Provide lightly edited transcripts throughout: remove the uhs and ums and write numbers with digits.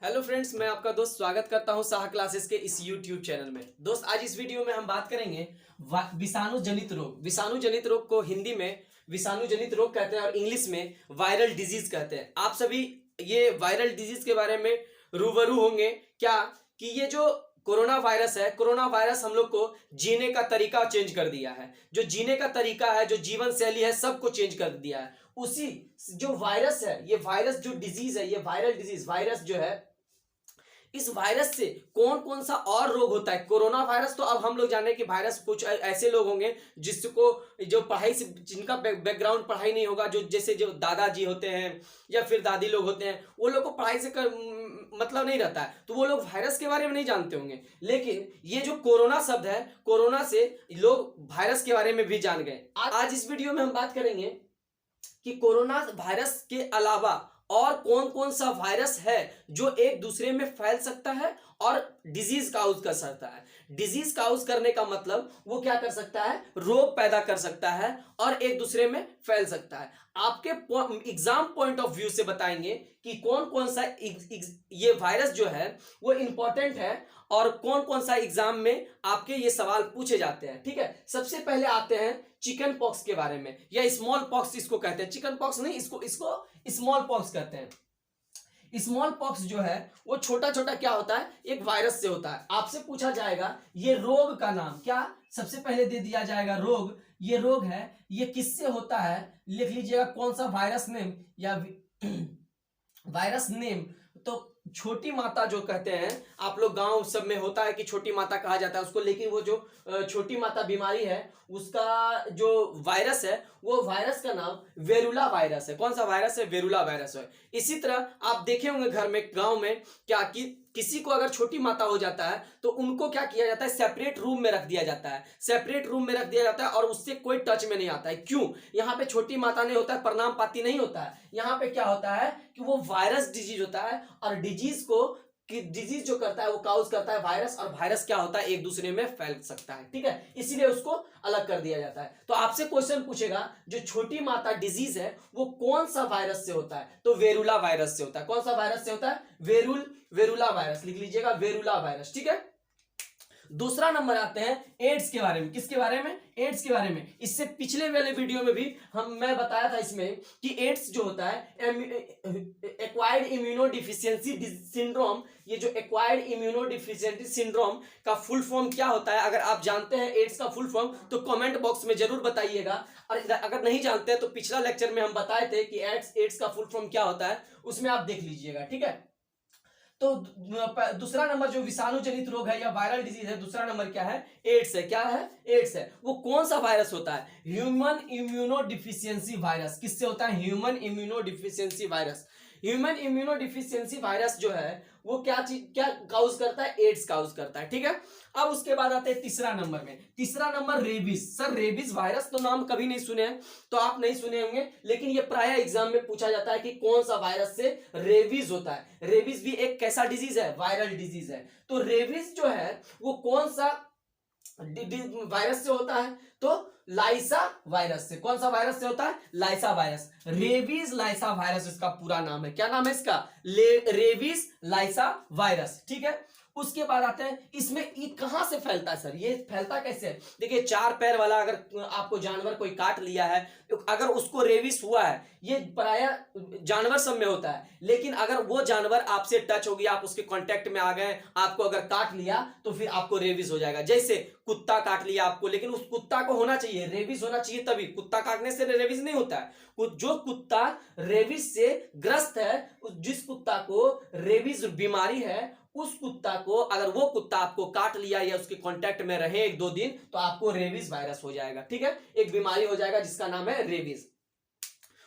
Hello friends, मैं आपका दोस्त स्वागत करता हूं साहा क्लासेस के इस यूट्यूब चैनल में। दोस्त, आज इस वीडियो में हम बात करेंगे विषाणु जनित रोग। विषाणु जनित रोग को हिंदी में विषाणु जनित रोग कहते हैं और इंग्लिश में वायरल डिजीज कहते हैं। आप सभी ये वायरल डिजीज के बारे में रूबरू होंगे क्या कि ये जो कोरोना वायरस है, कोरोना वायरस हम लोग को जीने का तरीका चेंज कर दिया है। जो जीने का तरीका है, जो जीवन शैली है, सबको चेंज कर दिया है। उसी जो वायरस है, ये वायरस जो डिजीज है, ये वायरल डिजीज वायरस जो है, इस वायरस से कौन कौन सा और रोग होता है। कोरोना वायरस तो अब हम लोग जाने कि वायरस कुछ ऐसे लोग होंगे जिसको जो पढ़ाई से जिनका बैकग्राउंड पढ़ाई नहीं होगा, जो जैसे जो दादाजी होते हैं या फिर दादी लोग होते हैं, वो लोग को पढ़ाई से मतलब नहीं रहता है, तो वो लोग वायरस के बारे में नहीं जानते होंगे। लेकिन ये जो कोरोना शब्द है, कोरोना से लोग वायरस के बारे में भी जान गए। आज इस वीडियो में हम बात करेंगे कि कोरोना वायरस के अलावा और कौन कौन सा वायरस है जो एक दूसरे में फैल सकता है और डिजीज काउज कर सकता है। डिजीज काउज करने का मतलब वो क्या कर सकता है, रोग पैदा कर सकता है और एक दूसरे में फैल सकता है। आपके एग्जाम पॉइंट ऑफ व्यू से बताएंगे कि कौन कौन सा ये वायरस जो है वो इंपॉर्टेंट है और कौन कौन सा एग्जाम में आपके ये सवाल पूछे जाते हैं। ठीक है, सबसे पहले आते हैं चिकन पॉक्स के बारे में, या स्मॉल पॉक्स इसको कहते हैं। चिकन पॉक्स नहीं, इसको स्मॉल पॉक्स कहते हैं। स्मॉल पॉक्स जो है वो छोटा छोटा क्या होता है, एक वायरस से होता है। आपसे पूछा जाएगा ये रोग का नाम क्या, सबसे पहले दे दिया जाएगा रोग। ये रोग है, ये किससे होता है, लिख लीजिएगा कौन सा वायरस नेम या वायरस नेम। तो छोटी माता जो कहते हैं, आप लोग गांव सब में होता है कि छोटी माता कहा जाता है उसको, लेकिन वो जो छोटी माता बीमारी है उसका जो वायरस है, वो वायरस का नाम वेरुला वायरस है। कौन सा वायरस है, वेरुला वायरस है। इसी तरह आप देखे होंगे घर में, गांव में क्या कि किसी को अगर छोटी माता हो जाता है तो उनको क्या किया जाता है, सेपरेट रूम में रख दिया जाता है। सेपरेट रूम में रख दिया जाता है और उससे कोई टच में नहीं आता है। क्यों? यहाँ पे छोटी माता नहीं होता है, प्रणाम पाती नहीं होता है। यहाँ पे क्या होता है कि वो वायरस डिजीज होता है, और डिजीज को कि डिजीज जो करता है वो काउज करता है वायरस, और वायरस क्या होता है, एक दूसरे में फैल सकता है। ठीक है, इसीलिए उसको अलग कर दिया जाता है। तो आपसे क्वेश्चन पूछेगा जो छोटी माता डिजीज है वो कौन सा वायरस से होता है, तो वेरुला वायरस से होता है। कौन सा वायरस से होता है, वेरुला वायरस, लिख लीजिएगा वेरुला वायरस। ठीक है, दूसरा नंबर आते हैं एड्स के बारे में। किसके बारे में, एड्स के बारे में। इससे पिछले वाले वीडियो में भी मैं बताया था इसमें कि एड्स जो होता है एक्वायर्ड इम्यूनोडिफिशियंसी सिंड्रोम। ये जो एक्वायर्ड इम्यूनोडिफिशियंसी सिंड्रोम का फुल फॉर्म क्या होता है, अगर आप जानते हैं एड्स का फुल फॉर्म तो कमेंट बॉक्स में जरूर बताइएगा। और अगर नहीं जानते हैं तो पिछला लेक्चर में हम बताए थे कि एड्स का फुल फॉर्म क्या होता है, उसमें आप देख लीजिएगा। ठीक है, तो दूसरा नंबर जो विषाणु जनित रोग है या वायरल डिजीज है, दूसरा नंबर क्या है, एड्स है। क्या है, एड्स है। वो कौन सा वायरस होता है, ह्यूमन इम्यूनोडिफिशियंसी वायरस। किससे होता है, human immunodeficiency virus. Human immunodeficiency virus जो है वो क्या काउज करता है, एड्स काउज करता है। ठीक है, अब उसके बाद आते हैं तीसरा नंबर में। तीसरा number rabies. Sir rabies virus तो नाम कभी नहीं सुने हैं, तो आप नहीं सुने होंगे, लेकिन ये प्राय एग्जाम में पूछा जाता है कि कौन सा वायरस से रेबीज होता है। रेबीज भी एक कैसा डिजीज है, वायरल डिजीज है। तो रेबीज जो है वो कौन सा वायरस से होता है, तो लाइसा वायरस से। कौन सा वायरस से होता है, लाइसा वायरस। रेबीज लाइसा वायरस इसका पूरा नाम है। क्या नाम है इसका, रेबीज लाइसा वायरस। ठीक है, उसके बाद आते हैं इसमें ये कहां से फैलता है सर, ये फैलता कैसे है। देखिए, चार पैर वाला अगर आपको जानवर कोई काट लिया है, तो अगर उसको रेबीज हुआ है, ये प्राय जानवर सब में होता है, लेकिन अगर वो जानवर आपसे टच हो गया, आप उसके कांटेक्ट में आ गए, आपको अगर काट लिया तो फिर आपको रेबीज हो जाएगा। जैसे कुत्ता काट लिया आपको, लेकिन उस कुत्ता को होना चाहिए, रेबीज होना चाहिए तभी। कुत्ता काटने से रेबीज नहीं होता है। जो कुत्ता रेबीज से ग्रस्त है, जिस कुत्ता को रेबीज बीमारी है, उस कुत्ता को अगर वो कुत्ता आपको काट लिया या उसके कांटेक्ट में रहे एक दो दिन, तो आपको रेबीज वायरस हो जाएगा। ठीक है, एक बीमारी हो जाएगा जिसका नाम है रेबीज।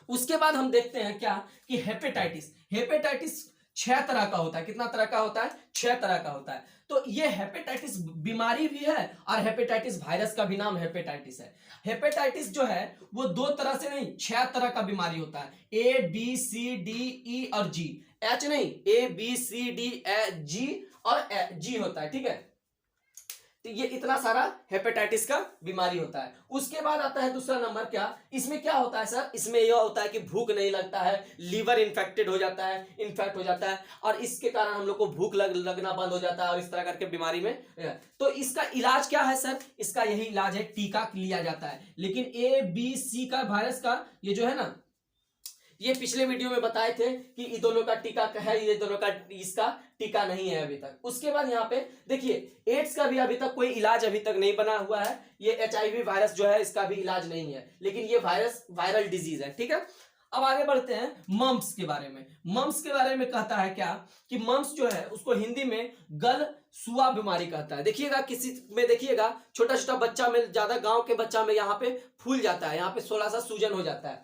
उसके बाद हम देखते हैं क्या कि हेपेटाइटिस। हेपेटाइटिस 6 तरह का होता है। कितना तरह का होता है, 6 तरह का होता है। तो ये हेपेटाइटिस बीमारी भी है और हेपेटाइटिस वायरस का भी नाम हेपेटाइटिस है। हेपेटाइटिस जो है वो 2 तरह से नहीं, 6 तरह का बीमारी होता है। A B C D E और जी, एच नहीं, A B C D G और जी होता है। ठीक है, तो ये इतना सारा हेपेटाइटिस का बीमारी होता है। उसके बाद आता है दूसरा नंबर, क्या इसमें क्या होता है सर, इसमें यह होता है कि भूख नहीं लगता है, लीवर इन्फेक्टेड हो जाता है, इन्फेक्ट हो जाता है, और इसके कारण हम लोग को भूख लगना बंद हो जाता है, और इस तरह करके बीमारी में। तो इसका इलाज क्या है सर, इसका यही इलाज है, टीका लिया जाता है। लेकिन ABC का वायरस का ये जो है ना, ये पिछले वीडियो में बताए थे कि ये दोनों का टीका है, ये दोनों का इसका टीका नहीं है अभी तक। उसके बाद यहाँ पे देखिए, एड्स का भी अभी तक कोई इलाज अभी तक नहीं बना हुआ है। ये HIV वायरस जो है इसका भी इलाज नहीं है, लेकिन ये वायरस वायरल डिजीज है, ठीक है। अब आगे बढ़ते हैं मम्प्स के बारे में। मम्प्स के बारे में कहता है क्या कि मम्प्स जो है उसको हिंदी में गल सुआ बीमारी कहता है। देखिएगा किसी में, देखिएगा छोटा छोटा बच्चा में, ज्यादा गांव के बच्चा में यहाँ पे फूल जाता है, यहाँ पे थोड़ा सा सूजन हो जाता है,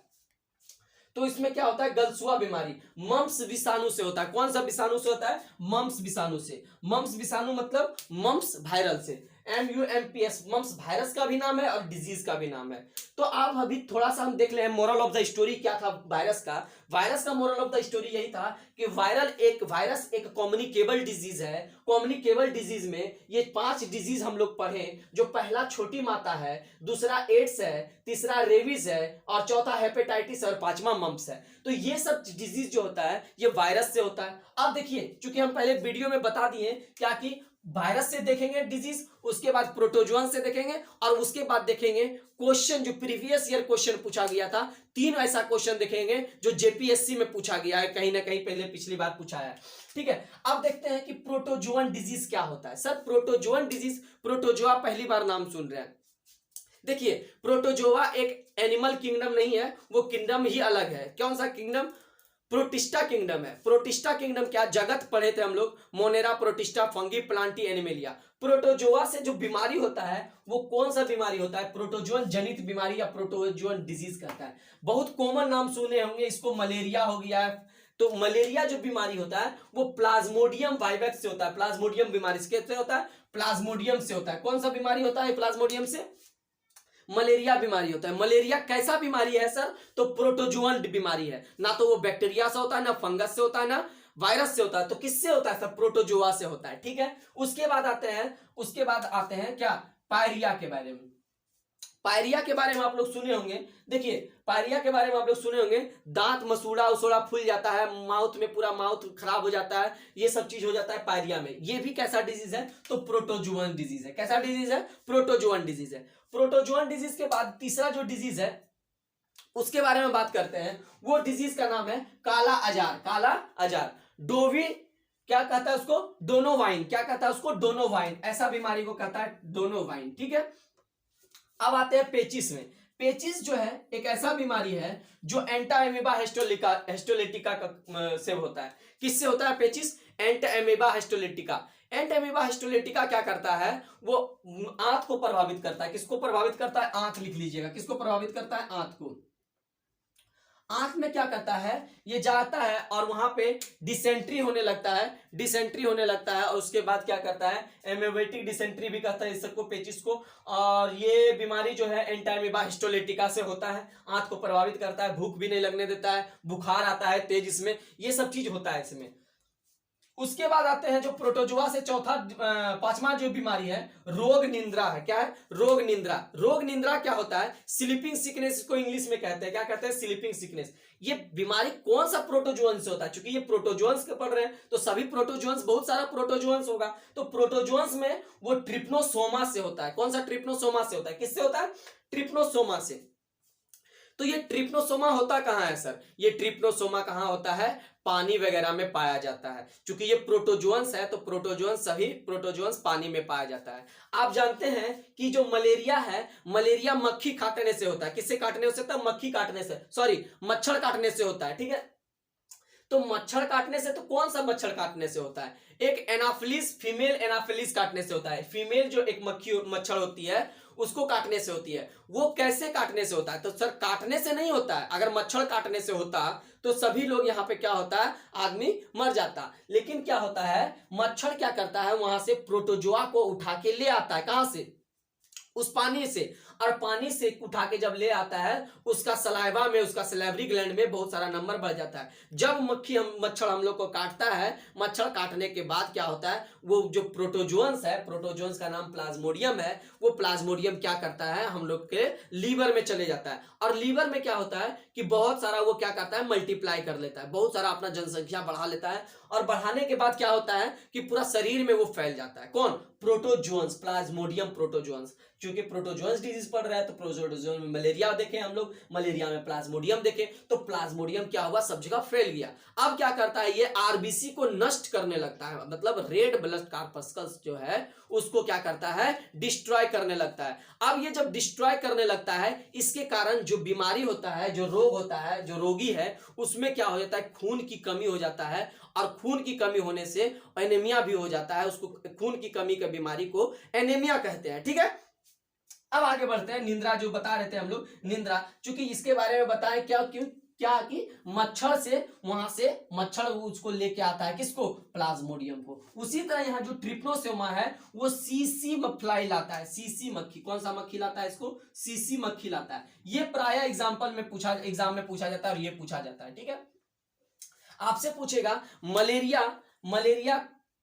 तो इसमें क्या होता है, गलसुआ बीमारी मम्प्स विषाणु से होता है। कौन सा विषाणु से होता है, मम्प्स विषाणु से। मम्प्स विषाणु मतलब मम्प्स वायरल से, MUMPS मम्प्स वायरस का भी नाम है और डिजीज का भी नाम है। तो आप अभी थोड़ा सा हम देख ले, मोरल ऑफ द स्टोरी क्या था वायरस का। वायरस का मोरल ऑफ द स्टोरी यही था कि वायरस एक कम्युनिकेबल डिजीज है। कम्युनिकेबल डिजीज में ये 5 डिजीज हम लोग पढ़े, जो पहला छोटी माता है, दूसरा एड्स है, तीसरा रेबीज है, और चौथा हेपेटाइटिस और पांचवा मम्प्स है। तो ये सब डिजीज जो होता है ये वायरस से होता है। अब देखिए, चूंकि हम पहले वीडियो में बता दिए क्या कि वायरस से देखेंगे डिजीज, उसके बाद प्रोटोजोअन से देखेंगे, और उसके बाद देखेंगे क्वेश्चन जो प्रीवियस ईयर क्वेश्चन पूछा गया था। 3 ऐसा क्वेश्चन देखेंगे जो JPSC में पूछा गया है, कहीं ना कहीं पहले पिछली बार पूछा है, ठीक है। अब देखते हैं कि प्रोटोजोअन डिजीज क्या होता है। सर प्रोटोजोअन डिजीज, प्रोटोजोआ पहली बार नाम सुन रहे हैं। देखिए, प्रोटोजोआ एक एनिमल किंगडम नहीं है, वो किंगडम ही अलग है। कौन सा किंगडम, प्रोटिस्टा किंगडम है। प्रोटिस्टा किंगडम क्या, जगत पढ़े थे हम लोग, Monera, protista, fungi, Plantae, animalia. Protozoa से जो बीमारी होता है वो कौन सा बीमारी होता है, प्रोटोजोअन जनित बीमारी या प्रोटोजोअन डिजीज कहता है। बहुत कॉमन नाम सुने होंगे इसको, मलेरिया हो गया। तो मलेरिया जो बीमारी होता है वो प्लाज्मोडियम वाइवेक्स से होता है। प्लाज्मोडियम बीमारी से होता है, प्लाज्मोडियम से होता है। कौन सा बीमारी होता है प्लाज्मोडियम से, मलेरिया बीमारी होता है। मलेरिया कैसा बीमारी है सर, तो प्रोटोजोअन बीमारी है। ना तो वो बैक्टीरिया से होता है, ना फंगस से होता है, ना वायरस से होता है। तो किससे होता है सर, प्रोटोजोआ से होता है, ठीक है। उसके बाद आते हैं क्या, पायरिया के बारे में। पायरिया के बारे में आप लोग सुने होंगे। देखिए, पायरिया के बारे में आप लोग सुने होंगे, दांत मसूड़ा उसोड़ा फूल जाता है, माउथ में पूरा माउथ खराब हो जाता है, ये सब चीज हो जाता है पायरिया में। ये भी कैसा डिजीज है, तो प्रोटोजोअन डिजीज है। कैसा डिजीज है, प्रोटोजोअन डिजीज है। प्रोटोजोअन डिजीज के बाद तीसरा जो डिजीज है उसके बारे में बात करते हैं। वो डिजीज का नाम है काला अजार। काला अजार, डोवी क्या कहता है उसको, डोनोवाइन। क्या कहता है उसको, डोनोवाइन। ऐसा बीमारी को कहता है डोनोवाइन, ठीक है। अब आते हैं पेचिस में। पेचिस जो है एक ऐसा बीमारी है जो एंटाएमीबा हिस्टोलेटिका से होता है। किससे होता है पेचिस, एंटाएमीबा हिस्टोलेटिका। एंटाएमीबा हिस्टोलेटिका क्या करता है, वो आंत को प्रभावित करता है। किसको प्रभावित करता है, आंत लिख लीजिएगा, किसको प्रभावित करता है, आंत को। आंत में क्या करता है, ये जाता है और वहां पे डिसेंट्री होने लगता है, डिसेंट्री होने लगता है। और उसके बाद क्या करता है, एमेबेटिक डिसेंट्री भी कहता है इस सबको, पेचिस को। और ये बीमारी जो है एंटाएमीबा हिस्टोलेटिका से होता है। आंत को प्रभावित करता है, भूख भी नहीं लगने देता है, बुखार आता है तेज इसमें, ये सब चीज होता है इसमें। उसके बाद आते हैं जो प्रोटोजोआ से पांचवा जो बीमारी है, रोग निंद्रा है। क्या है, रोग निंद्रा। रोग निंद्रा क्या होता है, स्लीपिंग सिकनेस को इंग्लिश में कहते हैं। क्या कहते हैं, स्लीपिंग सिकनेस। ये बीमारी कौन सा प्रोटोजोअन से होता है, क्योंकि ये प्रोटोजोअन्स के पढ़ रहे हैं तो सभी प्रोटोजोअन्स, बहुत सारा प्रोटोजोअन्स होगा। तो प्रोटोजोअन्स में वो ट्रिप्नोसोमा से होता है। कौन सा, ट्रिप्नोसोमा से होता है। किससे होता है, ट्रिप्नोसोमा से। तो ये ट्रिप्नोसोमा होता कहां है सर, ये ट्रिप्नोसोमा कहां होता है, पानी वगैरह में पाया जाता है। क्योंकि ये प्रोटोजोअन्स है तो प्रोटोजोअन्स, सभी प्रोटोजोअन्स पानी में पाया जाता है। आप जानते हैं कि जो मलेरिया है, मलेरिया मक्खी काटने से होता है। किससे काटने से होता है, मक्खी काटने से, सॉरी मच्छर काटने से होता है, ठीक है। तो मच्छर काटने से, तो कौन सा मच्छर काटने से होता है, एक एनाफिलिस, फीमेल एनाफिलिस काटने से होता है। फीमेल जो एक मच्छर होती है उसको काटने से होती है। वो कैसे काटने से होता है, तो सर काटने से नहीं होता है। अगर मच्छर काटने से होता तो सभी लोग यहाँ पे क्या होता है, आदमी मर जाता। लेकिन क्या होता है, मच्छर क्या करता है, वहां से प्रोटोजोआ को उठा के ले आता है। कहां से, उस पानी से। और पानी से उठा के जब ले आता है उसका सलाइवा में, उसका सलाइवरी ग्लैंड में बहुत सारा नंबर बढ़ जाता है। जब मच्छर हम लोग को काटता है, मच्छर काटने के बाद क्या होता है, वो जो प्रोटोजोन्स है, प्रोटोजोन्स का नाम प्लाज्मोडियम है, वो प्लाज्मोडियम क्या करता है, हम लोग के लीवर में चले जाता है। और लीवर में क्या होता है कि बहुत सारा वो क्या करता है, मल्टीप्लाई कर लेता है, बहुत सारा अपना जनसंख्या बढ़ा लेता है। और बढ़ाने के बाद क्या होता है कि पूरा शरीर में वो फैल जाता है। कौन? Protozoans, Plasmodium protozoans. क्योंकि प्रोटोजोन्स डिजीज पड़ रहा है तो प्रोटोजोन में मलेरिया देखे हम लोग, मलेरिया में प्लाज्मोडियम देखे, तो प्लाज्मोडियम क्या हुआ, सब जगह फैल गया। अब क्या करता है, ये आरबीसी को नष्ट करने लगता है, मतलब रेड ब्लड कॉर्पस्कल्स जो है उसको क्या करता है, डिस्ट्रॉय करने लगता है। अब ये जब डिस्ट्रॉय करने लगता है, इसके कारण जो बीमारी होता है, जो रोग होता है, जो रोगी है, उसमें क्या हो जाता है, खून की कमी हो जाता है। और खून की कमी होने से एनीमिया भी हो जाता है। उसको खून की कमी की बीमारी को एनीमिया कहते हैं। ठीक है, अब आगे बढ़ते हैं। निंद्रा जो बता रहे थे हम लोग, निंद्रा, चूंकि इसके बारे में बताएं क्या, क्यों क्या कि मच्छर से, वहां से मच्छर उसको लेके आता है, किसको, प्लाज्मोडियम को। उसी तरह यहाँ जो ट्रिप्नोसोमा है वो सीसी फ्लाई लाता है, सीसी मक्खी। कौन सा मक्खी लाता है इसको, सीसी मक्खी लाता है। ये प्राय एग्जाम में पूछा जाता है और ये पूछा जाता है। ठीक है, आपसे पूछेगा मलेरिया, मलेरिया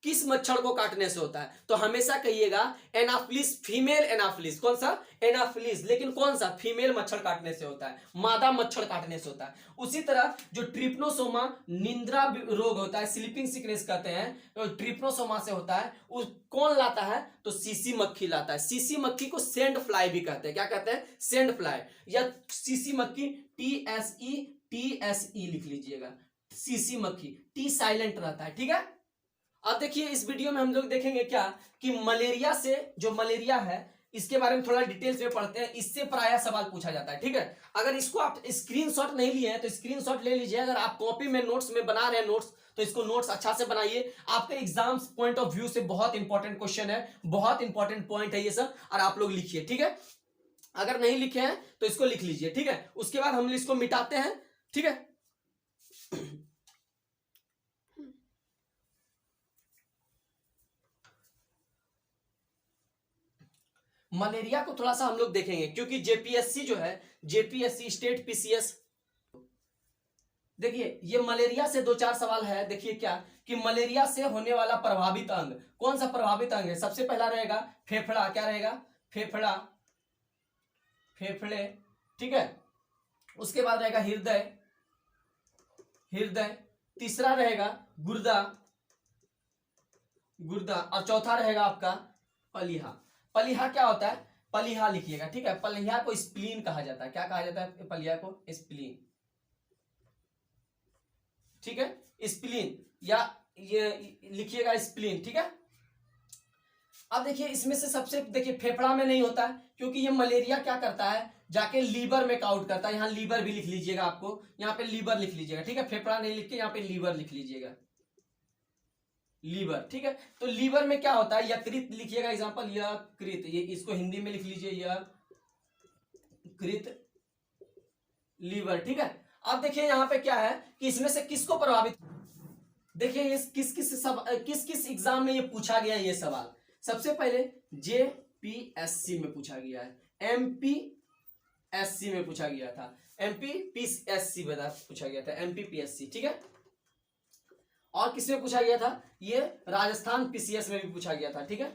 किस मच्छर को काटने से होता है, तो हमेशा कहिएगा एनाफिलिस, फीमेल एनाफिलिस। कौन सा, एनाफिलिस, लेकिन कौन सा, फीमेल मच्छर काटने से होता है, मादा मच्छर काटने से होता है। उसी तरह जो ट्रिप्नोसोमा निंद्रा रोग होता है, स्लीपिंग सिकनेस कहते हैं, तो ट्रिप्नोसोमा से होता है, उस कौन लाता है, तो सीसी मक्खी लाता है। सीसी मक्खी को सेंड फ्लाई भी कहते हैं। क्या कहते हैं, सेंड फ्लाई या सीसी मक्खी, TSE लिख लीजिएगा, सीसी मक्खी, टी साइलेंट रहता है। ठीक है, अब देखिए इस वीडियो में हम लोग देखेंगे क्या कि मलेरिया से, जो मलेरिया है इसके बारे में थोड़ा डिटेल्स में पढ़ते हैं। इससे प्रायः सवाल पूछा जाता है। ठीक है, अगर इसको आप स्क्रीनशॉट नहीं लिए हैं तो स्क्रीनशॉट ले लीजिए। अगर आप कॉपी में नोट्स में बना रहे हैं नोट्स, तो इसको नोट्स अच्छा से बनाइए। आपके एग्जाम पॉइंट ऑफ व्यू से बहुत इंपॉर्टेंट क्वेश्चन है, बहुत इंपॉर्टेंट पॉइंट है ये सब, और आप लोग लिखिए। ठीक है, अगर नहीं लिखे हैं तो इसको लिख लीजिए। ठीक है, उसके बाद हम इसको मिटाते हैं। ठीक है, मलेरिया को थोड़ा सा हम लोग देखेंगे, क्योंकि जेपीएससी जो है, जेपीएससी स्टेट पीसीएस, देखिए ये मलेरिया से 2-4 सवाल है। देखिए क्या कि मलेरिया से होने वाला प्रभावित अंग, कौन सा प्रभावित अंग है, सबसे पहला रहेगा फेफड़ा। क्या रहेगा, फेफड़ा, फेफड़े। ठीक है, उसके बाद रहेगा हृदय, हृदय। तीसरा रहेगा गुर्दा, गुर्दा। और चौथा रहेगा आपका पलीहा। पलीहा क्या होता है, पलीहा लिखिएगा। ठीक है, पलीहा को स्प्लीन कहा जाता है। क्या कहा जाता है, पलीहा को स्प्लीन। ठीक है, स्प्लीन, या ये लिखिएगा स्प्लीन। ठीक है, अब देखिए इसमें से सबसे, देखिए फेफड़ा में नहीं होता है, क्योंकि ये मलेरिया क्या करता है, जाके लीवर में काउट करता है। यहाँ लीवर भी लिख लीजिएगा, आपको यहाँ पे लीवर लिख लीजिएगा। ठीक है, फेफड़ा नहीं लिख के यहाँ पे लीवर लिख लीजिएगा, लीवर। ठीक है, तो लीवर में क्या होता है, यकृत लिखिएगा, एग्जांपल यकृत, ये इसको हिंदी में लिख लीजिए, यकृत, लीवर। ठीक है, अब देखिए यहाँ पे क्या है कि इसमें से किसको प्रभावित, देखिए इस किस किस एग्जाम में ये पूछा गया है ये सवाल। सबसे पहले जेपीएससी में पूछा गया है, एमपीएससी में पूछा गया था, एमपीपीएससी पूछा गया था, एमपीपीएससी। ठीक है, और किसमें पूछा गया था, ये राजस्थान पीसीएस में भी पूछा गया था। ठीक है,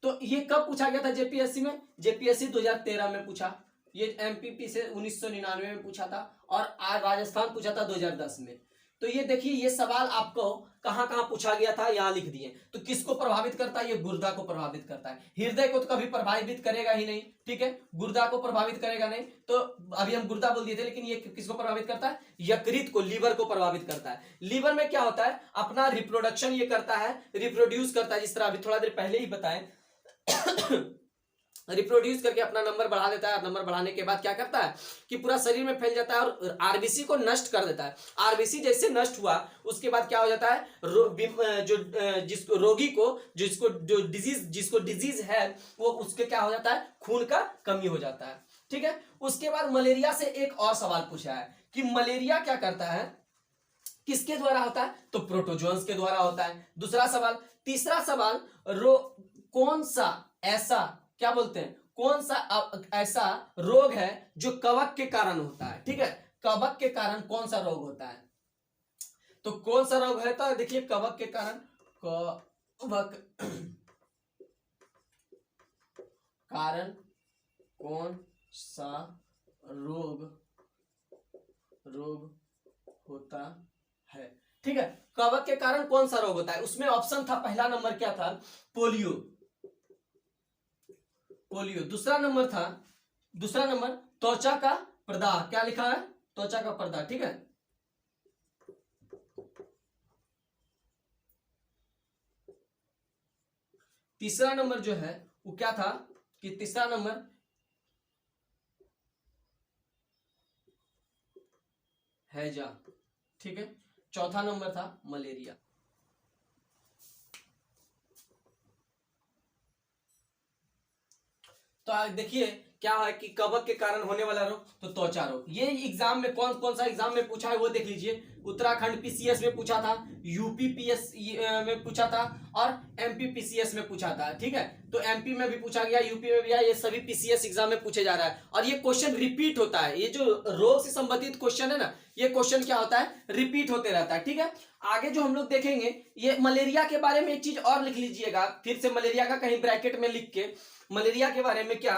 तो ये कब पूछा गया था जेपीएससी में, जेपीएससी 2013 में पूछा, ये एमपीपी से 1999 में पूछा था, और राजस्थान पूछा था 2010 में। तो ये देखिए ये सवाल आपको कहां कहां पूछा गया था, यहां लिख दिए। तो किसको प्रभावित करता है, ये गुर्दा को प्रभावित करता है। हृदय को तो कभी प्रभावित करेगा ही नहीं। ठीक है, गुर्दा को प्रभावित करेगा नहीं, तो अभी हम गुर्दा बोल दिए थे, लेकिन ये किसको प्रभावित करता है, यकृत को, लीवर को प्रभावित करता है। लीवर में क्या होता है, अपना रिप्रोडक्शन ये करता है, रिप्रोड्यूस करता है, जिस तरह अभी थोड़ा देर पहले ही बताएं रिप्रोड्यूस करके अपना नंबर बढ़ा देता है। नंबर बढ़ाने के बाद क्या करता है कि पूरा शरीर में फैल जाता है और आरबीसी को नष्ट कर देता है। आरबीसी जैसे नष्ट हुआ उसके बाद क्या हो जाता है, जिसको रोगी को, जिसको डिजीज है, वो उसके क्या हो जाता है, खून का कमी हो जाता है। ठीक है, उसके बाद मलेरिया से एक और सवाल पूछा है कि मलेरिया क्या करता है, किसके द्वारा होता है, तो प्रोटोजोन्स के द्वारा होता है। दूसरा सवाल, तीसरा सवाल, कौन सा ऐसा, क्या बोलते हैं, कौन सा ऐसा रोग है जो कवक के कारण होता है, ठीक है, कवक के कारण कौन सा रोग होता है, तो कौन सा रोग है, तो देखिए कवक के कारण, कवक कारण कौन सा रोग होता है, ठीक है, कवक के कारण कौन सा रोग होता है। उसमें ऑप्शन था, पहला नंबर क्या था, पोलियो, दूसरा नंबर त्वचा का प्रदाह, क्या लिखा है, त्वचा का प्रदाह, ठीक है, तीसरा नंबर जो है वो क्या था कि तीसरा नंबर हैजा, ठीक है, चौथा नंबर था मलेरिया। तो देखिए क्या है कि कवक के कारण होने वाला रोग, तो त्वचा रोग। ये एग्जाम में कौन कौन सा एग्जाम में पूछा है वो देख लीजिए। उत्तराखंड पीसीएस में पूछा था, यूपी पीएस में पूछा था और एमपी पीसीएस में पूछा था, ठीक है। तो एमपी में भी पूछा गया, यूपी में भी आया, ये सभी पीसीएस एग्जाम में पूछे जा रहा है और ये क्वेश्चन रिपीट होता है। ये जो रोग से संबंधित क्वेश्चन है ना, ये क्वेश्चन क्या होता है, रिपीट होते रहता है, ठीक है। आगे जो हम लोग देखेंगे, ये मलेरिया के बारे में एक चीज और लिख लीजिएगा, फिर से मलेरिया का कहीं ब्रैकेट में लिख के, मलेरिया के बारे में क्या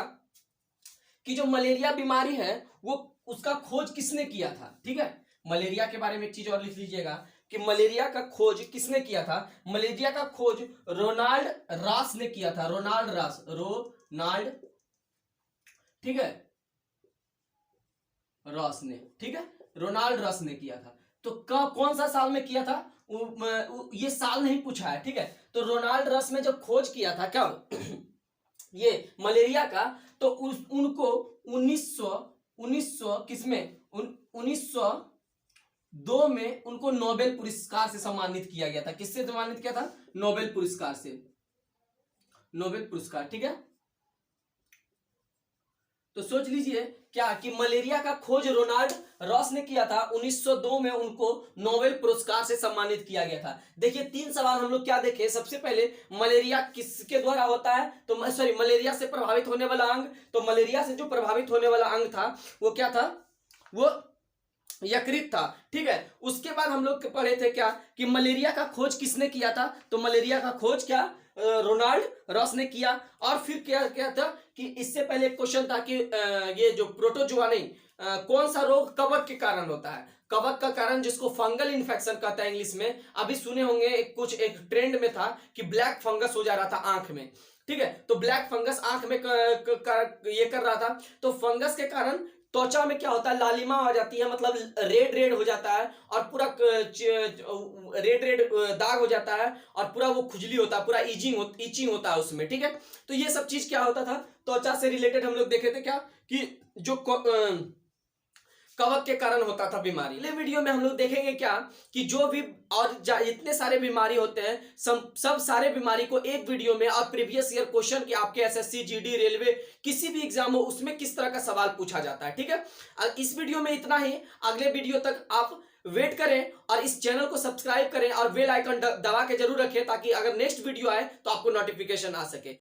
कि जो मलेरिया बीमारी है वो उसका खोज किसने किया था, ठीक है। मलेरिया के बारे में एक चीज और लिख लीजिएगा कि मलेरिया का खोज किसने किया था। मलेरिया का खोज रोनाल्ड रास ने किया था, रोनाल्ड, ठीक है, रॉस ने, ठीक है, रोनाल्ड रॉस ने किया था। तो कौन सा साल में किया था, ये साल नहीं पूछा है, ठीक है। तो रोनाल्ड रॉस ने जब खोज किया था क्या ये मलेरिया का, तो उनको 1900 किसमें 1902 में उनको नोबेल पुरस्कार से सम्मानित किया गया था। किससे सम्मानित किया था, नोबेल पुरस्कार से, नोबेल पुरस्कार, ठीक है। तो सोच लीजिए क्या कि मलेरिया का खोज रोनाल्ड रॉस ने किया था, 1902 में उनको नोबेल पुरस्कार से सम्मानित किया गया था। देखिए 3 सवाल हम लोग क्या देखे, सबसे पहले मलेरिया किसके द्वारा होता है, तो सॉरी मलेरिया से प्रभावित होने वाला अंग, तो मलेरिया से जो प्रभावित होने वाला अंग था वो क्या था, वो यकृत था, ठीक है। उसके बाद हम लोग पढ़े थे क्या कि मलेरिया का खोज किसने किया था, तो मलेरिया का खोज क्या रोनाल्ड रॉस ने किया। और फिर क्या क्या था कि इससे पहले एक क्वेश्चन था कि ये जो प्रोटोजुआ नहीं, कौन सा रोग कवक के कारण होता है, कवक का कारण जिसको फंगल इन्फेक्शन कहता है इंग्लिश में। अभी सुने होंगे एक ट्रेंड में था कि ब्लैक फंगस हो जा रहा था आंख में, ठीक है। तो ब्लैक फंगस आंख में ये कर रहा था, तो फंगस के कारण त्वचा में क्या होता है, लालिमा हो जाती है, मतलब रेड हो जाता है और पूरा रेड दाग हो जाता है और पूरा वो खुजली होता है, पूरा ईचिंग होता है उसमें, ठीक है। तो ये सब चीज क्या होता था, त्वचा से रिलेटेड हम लोग देखे थे क्या कि जो कवक के कारण होता था बीमारी। अगले वीडियो में हम लोग देखेंगे क्या कि जो भी और इतने सारे बीमारी होते हैं, सब सारे बीमारी को एक वीडियो में और प्रीवियस ईयर क्वेश्चन की आपके एसएससी जीडी रेलवे किसी भी एग्जाम हो उसमें किस तरह का सवाल पूछा जाता है, ठीक है। इस वीडियो में इतना ही, अगले वीडियो तक आप वेट करें और इस चैनल को सब्सक्राइब करें और बेल आइकन दबा के जरूर रखें ताकि अगर नेक्स्ट वीडियो आए तो आपको नोटिफिकेशन आ सके।